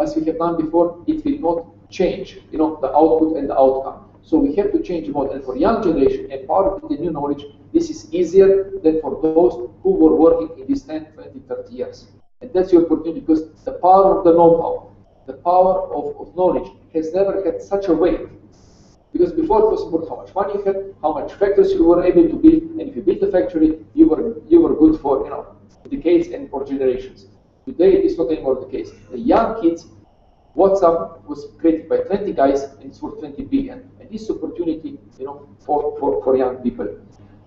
S1: as we have done before, it will not change. The output and the outcome. So we have to change mode. And for young generation, empowered with the new knowledge, this is easier than for those who were working in these 10, 20, 30 years. And that's your opportunity because the power of the know-how, the power of knowledge has never had such a weight. Because before it was about how much money you had, how much factories you were able to build, and if you built a factory, you were good for decades and for generations. Today it is not anymore the case. The young kids, WhatsApp was created by 20 guys and it's worth 20 billion. And this opportunity, for young people.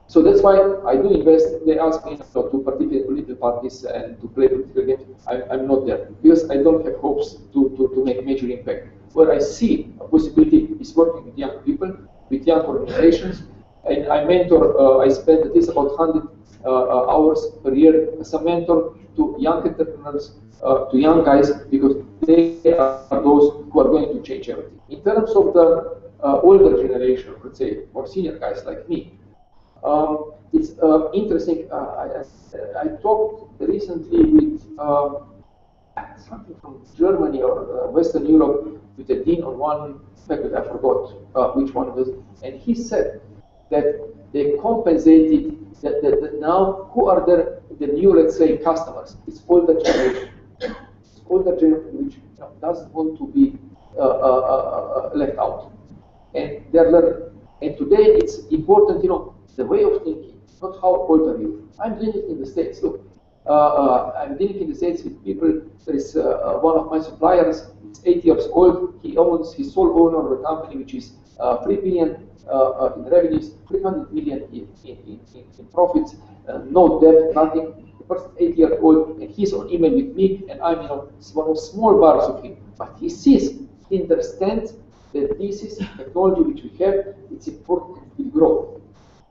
S1: So that's why I do invest. They ask me to participate in political parties and to play political games. I'm not there because I don't have hopes to make major impact. Where I see a possibility is working with young people, with young organizations, and I mentor. I spend at least about 100 hours per year as a mentor to young entrepreneurs, to young guys, because they are those who are going to change everything. In terms of the older generation, let's say, or senior guys like me, it's interesting. I talked recently with something from Germany or Western Europe with a dean on one faculty. I forgot which one it was, and he said that they compensated that now who are the new, let's say, customers? It's older generation. It's older generation which doesn't want to be left out, and they're learning. And today it's important, the way of thinking, not how old are you. I'm doing it in the States. Look, I'm doing it in the States with people. There is one of my suppliers. It's 8 years old. He's sole owner of a company which is 3 billion in revenues, 300 million in profits, no debt, nothing. The person 8 years old, and he's on email with me, and I'm one of small bars of him. But he sees, he understands that this is technology which we have. It's important to grow.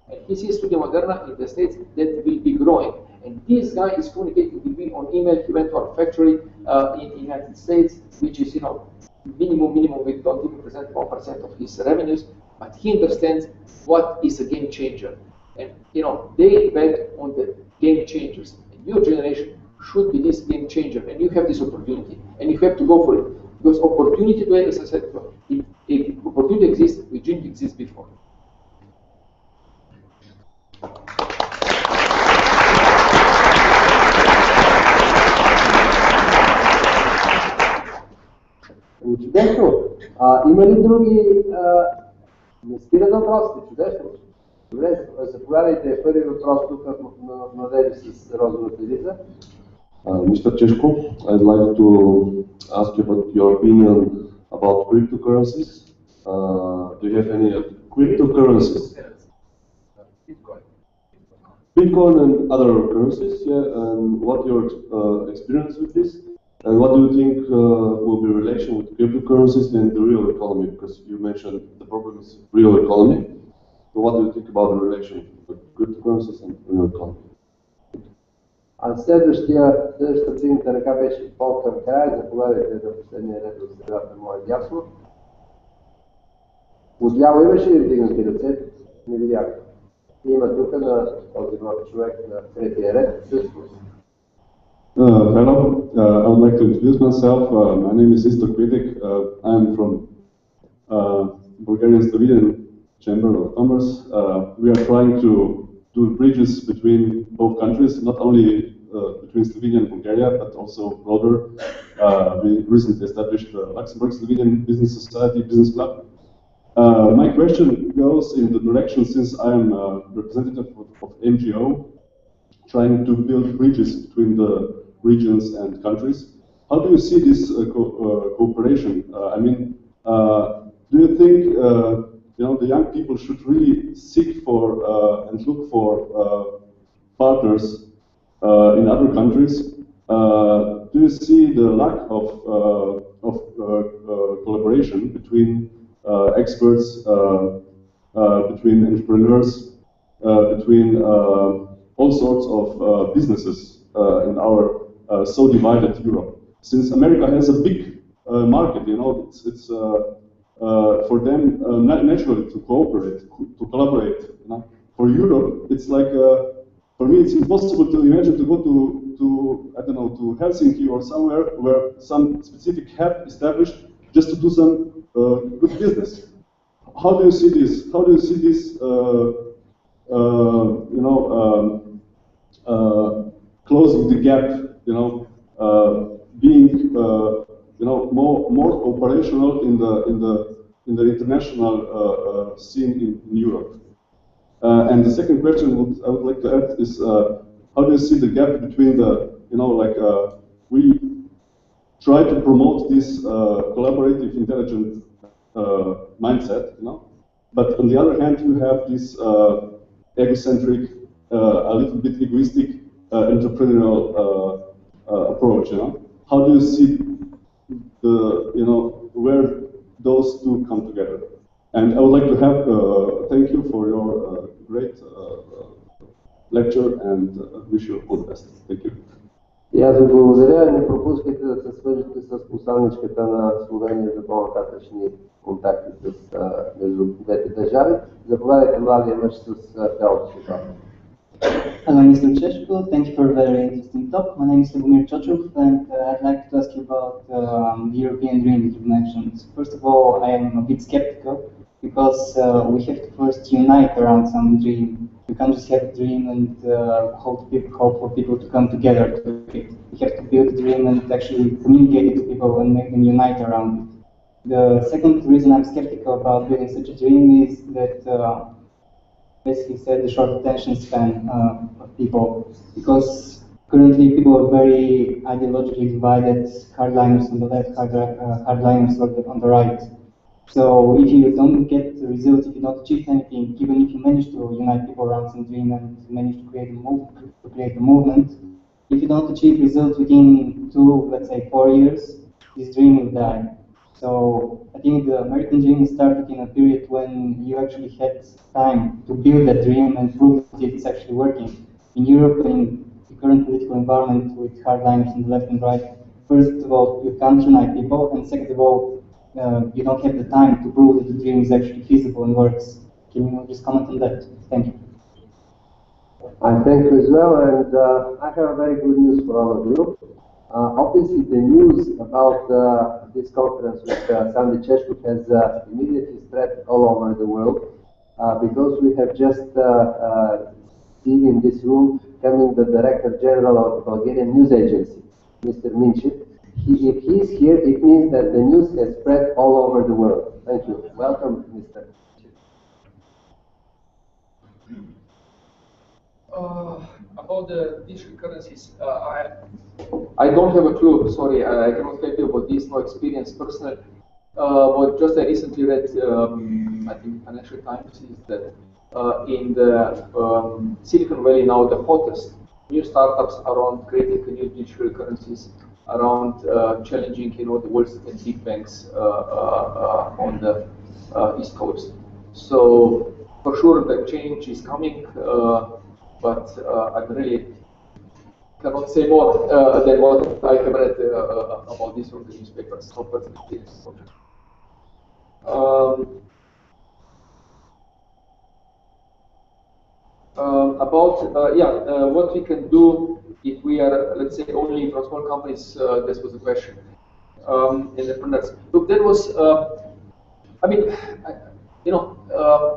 S1: And he sees Studio Moderna in the States that will be growing. And this guy is communicating with me on email. He went to our factory in the United States, which is, minimum, we don't even present 1% of his revenues, but he understands what is a game changer. And, they bet on the game changers. And your generation should be this game changer, and you have this opportunity, and you have to go for it. Because opportunity today, as I said before, opportunity exists, which didn't exist before.
S2: Чудесно. Има ли други? Не спира да въпросите. Чудесно. Добре, заповядайте. Първи въпрос тук в модели с розовата виза.
S3: Mr. Cesko, I'd like to ask you about your opinion about cryptocurrencies. Do you have any cryptocurrencies?
S9: Bitcoin and other currencies, yeah, and what your experience with this, and what do you think will be relation with cryptocurrencies and the real economy? Because you mentioned the problem is real economy. So what do you think about the relation with cryptocurrencies and real economy?
S2: Следващата дигната ръка беше Пол към края. Заповядайте за последния ред от средата моя дясно. Отляво имаше ли вдигнати ръце? Не видях. Има тук на този млад човек на третия ред също.
S9: Hello, I would like to introduce myself. My name is Sandi Cesko. I am from Bulgarian Slovenian Chamber of Commerce. We are trying to do bridges between both countries, not only between Slovenia and Bulgaria, but also broader. We recently established the Luxembourg Slovenian Business Society Business Club. My question goes in the direction, since I am a representative of NGO, trying to build bridges between the regions and countries. How do you see this cooperation? I mean, do you think the young people should really seek for and look for partners in other countries? Do you see the lack of collaboration between experts, between entrepreneurs, between all sorts of businesses in our so divided Europe? Since America has a big market, it's for them naturally to cooperate, to collaborate. For Europe, it's like for me, it's impossible to imagine to go to I don't know, to Helsinki or somewhere where some specific hub established just to do some good business. How do you see this? How do you see this? Closing the gap, being more operational in the international scene in Europe. And the second question I would like to add is how do you see the gap between the we try to promote this collaborative, intelligent mindset, but on the other hand you have this egocentric, a little bit egoistic entrepreneurial approach. How do you see where those two come together? And I would like to have thank you for your great lecture and wish you all the best. Thank you.
S2: И аз ви благодаря. Не пропускайте да се свържете с посланичката на Словения за по-нататъчни контакти между двете държави. Заповядайте, младия мъж с бялото слушало.
S10: Hello, Mr. Cesko. Thank you for a very interesting talk. My name is Lubomir Chochov, and I'd like to ask you about the European dream that you mentioned. First of all, I am a bit skeptical because we have to first unite around some dream. We can't just have a dream and hope for people to come together to it. We have to build a dream and actually communicate it to people and make them unite around it. The second reason I'm skeptical about building such a dream is that basically said the short attention span of people, because currently people are very ideologically divided, hardliners on the left, hardliners on the right. So if you don't get the results, if you don't achieve anything, even if you manage to unite people around some dream and manage to create a movement, if you don't achieve results within 2, let's say 4 years, this dream will die. So I think the American dream started in a period when you actually had time to build that dream and prove that it's actually working. In Europe, in the current political environment with hardliners on the left and right, first of all, you can't unite people, and second of all, you don't have the time to prove that the dream is actually feasible and works. Can you just comment on that? Thank you.
S2: I thank you as well, and I have very good news for all of you. Obviously, the news about this conference with Sandi Cesko has immediately spread all over the world because we have just seen in this room coming the Director General of the Bulgarian News Agency, Mr. Minchip. If he is here, it means that the news has spread all over the world. Thank you. Welcome, Mr.
S1: About the digital currencies, I don't have a clue. Sorry, I cannot tell you about this. No experience personal. But just I recently read I think, Financial Times, is that in the Silicon Valley now, the hottest new startups around creating new digital currencies, around challenging, the Wall Street and big banks on the East Coast. So for sure, the change is coming, but I really cannot say more than what I have read about this from the newspapers. What we can do if we are, let's say, only from small companies. This was the question. Entrepreneurs. Look, there was.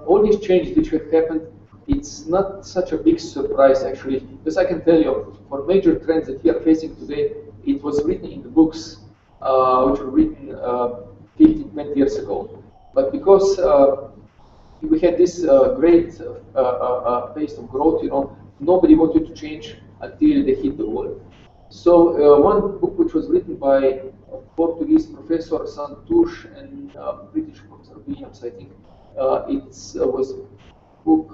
S1: All these changes which have happened, it's not such a big surprise actually, because I can tell you, for major trends that we are facing today, it was written in the books, which were written 15, 20 years ago. But because we had this great pace of growth, nobody wanted to change until they hit the wall. So one book which was written by Portuguese professor Santush and British professor Williams, I think, it was book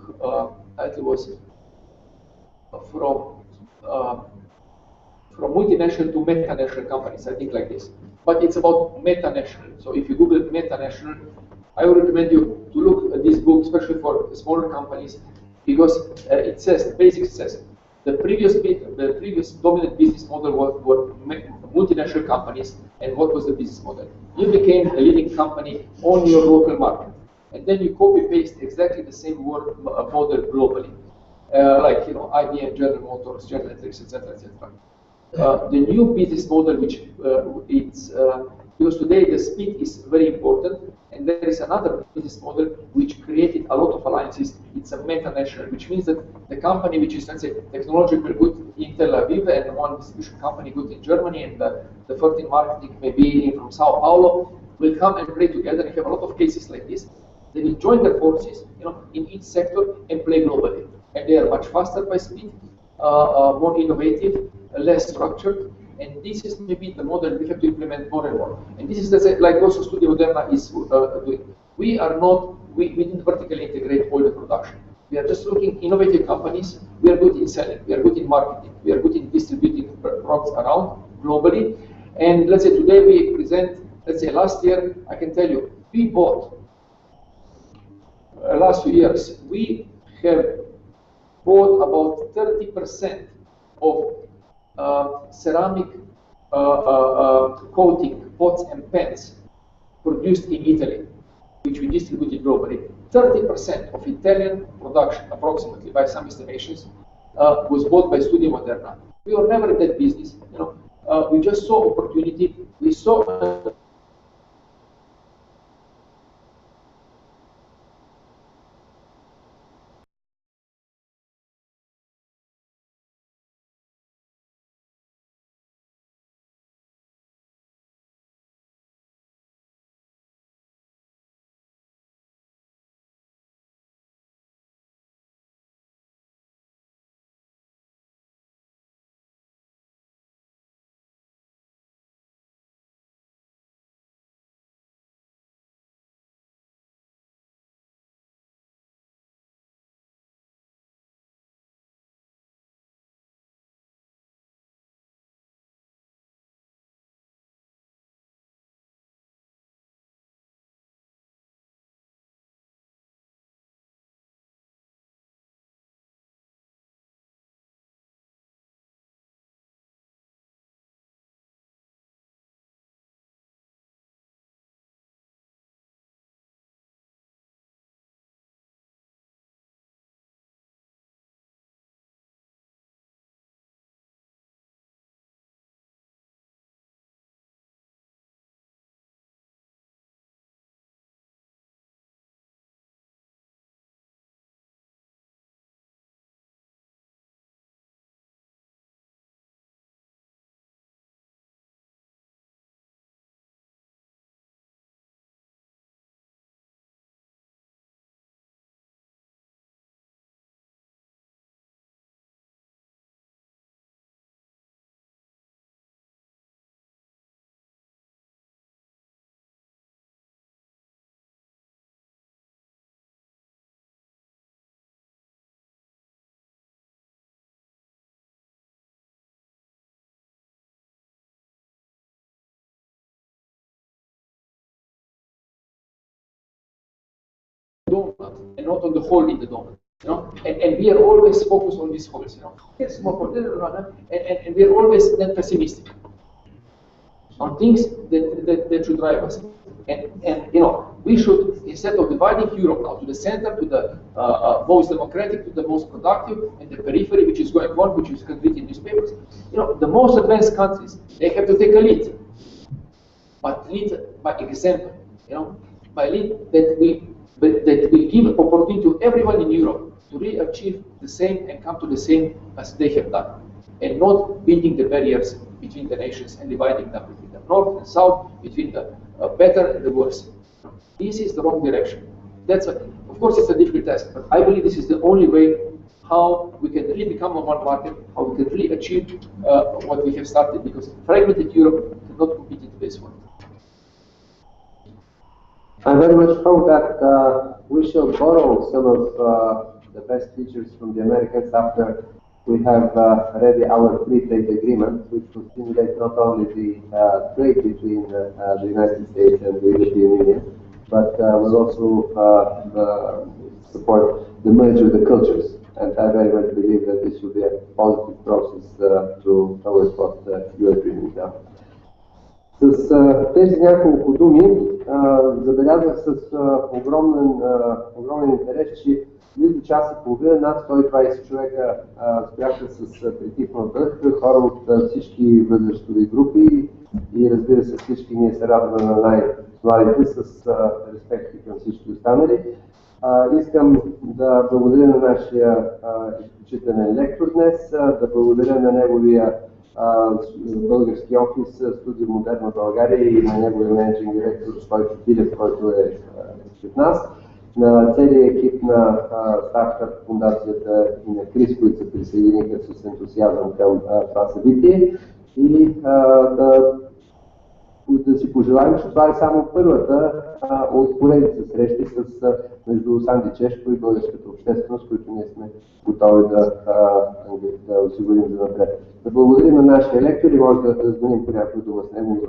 S1: title was from multinational to metanational companies, I think like this. But it's about metanational. So if you Google metanational, I would recommend you to look at this book, especially for smaller companies, because it says, the basics says, the previous dominant business model were multinational companies, and what was the business model? You became a leading company on your local market, and then you copy-paste exactly the same model globally, like IBM, General Motors, General Electric, etc., etc. The new business model, which it's because today the speed is very important, and there is another business model which created a lot of alliances. It's a metanational, which means that the company which is, let's say, technological good in Tel Aviv and one distribution company good in Germany and the third in marketing maybe from Sao Paulo will come and play together. And you have a lot of cases like this. They will join their forces, in each sector and play globally, and they are much faster by speed, more innovative, less structured, and this is maybe the model we have to implement more and more. And this is like also Studio Moderna is doing. We didn't vertically integrate all the production. We are just looking innovative companies. We are good in selling. We are good in marketing. We are good in distributing products around globally. And let's say today we present. Let's say last year, I can tell you, we bought. Last few years, we have bought about 30% of ceramic coating pots and pans produced in Italy, which we distributed globally. 30% of Italian production, approximately by some estimations, was bought by Studio Moderna. We were never in that business. We just saw opportunity. We saw donut and not on the hole in the donut. You know, and we are always focused on these holes. You know, yes, more and we are always then pessimistic on things that should drive us. And you know, we should, instead of dividing Europe now to the center, to the most democratic, to the most productive, and the periphery, which is going on, which is read in newspapers, you know, the most advanced countries, they have to take a lead, but lead by example. You know, by lead that will give opportunity to everyone in Europe to really achieve the same and come to the same as they have done, and not building the barriers between the nations and dividing them between the north and south, between the better and the worse. This is the wrong direction. That's of course, it's a difficult task, but I believe this is the only way how we can really become a one market, how we can really achieve what we have started, because fragmented Europe cannot compete in today's world.
S2: I very much hope that we shall borrow some of the best features from the Americans after we have ready our free trade agreement, which will stimulate not only the trade between the United States and the European Union, but will also support the merger of the cultures. And I very much believe that this will be a positive process towards what you are dreaming now. С тези няколко думи забелязах с огромен интерес, че близо час и половина над 120 човека спряха с притихнал дъх, хора от всички възрастови групи и разбира се всички ние се радваме на най-младите с респект към всички останали. Искам да благодаря на нашия изключителен лектор днес, да благодаря на неговия български офис Студио Модерна България и на неговия менеджинг директор Стойчо Тилев, който е сред нас, на целия екип на Стартъп фундацията и на Крис, които се присъединиха с ентусиазъм към това събитие, и да си пожелаем, че това е само първата от поредица срещи между Санди Чешко и българската общественост, които ние сме готови да осигурим за напред. Да благодарим на нашия лектор и може да разгоним по някой дума с него.